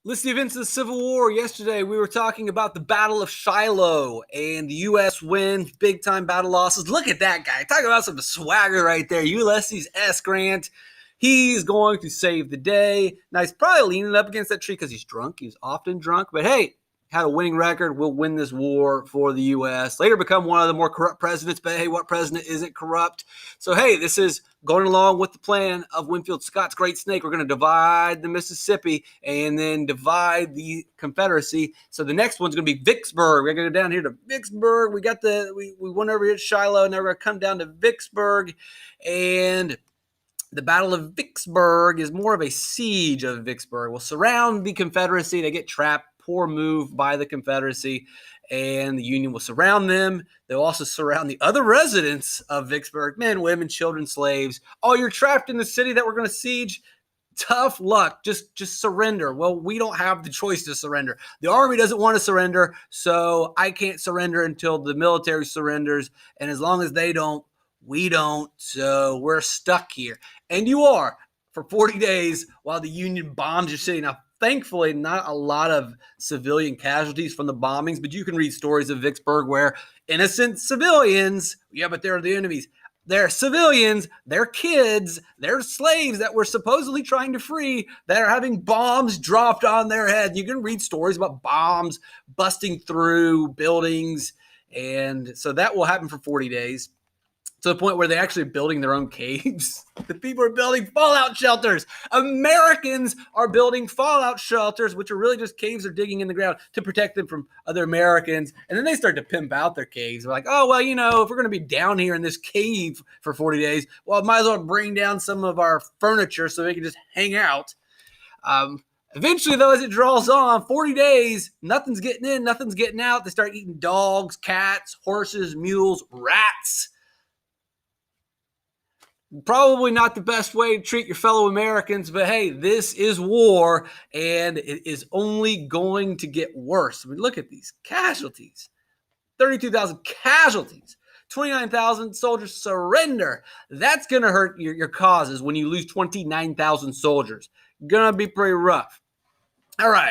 List the events of the Civil War. Yesterday, we were talking about the Battle of Shiloh and the U.S. win, big-time battle losses. Look at that guy. Talking about some swagger right there. Ulysses S. Grant. He's going to save the day. Now, he's probably leaning up against that tree because he's drunk. He's often drunk. But, hey, had a winning record. Will win this war for the U.S. Later become one of the more corrupt presidents. But, hey, what president isn't corrupt? So, hey, this is going along with the plan of Winfield Scott's Great Snake. We're going to divide the Mississippi and then divide the Confederacy. So the next one's going to be Vicksburg. We're going to go down here to Vicksburg. We went over here to Shiloh. Now we're going to come down to Vicksburg. And the Battle of Vicksburg is more of a siege of Vicksburg. We'll surround the Confederacy. They get trapped. Poor move by the Confederacy. And the Union will surround them. They'll also surround the other residents of Vicksburg, men, women, children, slaves. Oh, you're trapped in the city that we're going to siege? Tough luck. Just surrender. Well, we don't have the choice to surrender. The army doesn't want to surrender, so I can't surrender until the military surrenders. And as long as they don't, we don't. So we're stuck here. And you are for 40 days while the Union bombs your city. Now, thankfully, not a lot of civilian casualties from the bombings, but you can read stories of Vicksburg where innocent civilians, but they're the enemies. They're civilians, they're kids, they're slaves that we're supposedly trying to free that are having bombs dropped on their head. You can read stories about bombs busting through buildings. And so that will happen for 40 days. To the point where they're actually building their own caves. The people are building fallout shelters. Americans are building fallout shelters, which are really just caves they're digging in the ground to protect them from other Americans. And then they start to pimp out their caves. They're like, oh, well, if we're going to be down here in this cave for 40 days, well, might as well bring down some of our furniture so we can just hang out. Eventually, though, as it draws on, 40 days, nothing's getting in, nothing's getting out. They start eating dogs, cats, horses, mules, rats. Probably not the best way to treat your fellow Americans, but hey, this is war, and it is only going to get worse. I mean, look at these casualties. 32,000 casualties. 29,000 soldiers surrender. That's going to hurt your causes when you lose 29,000 soldiers. Going to be pretty rough. All right.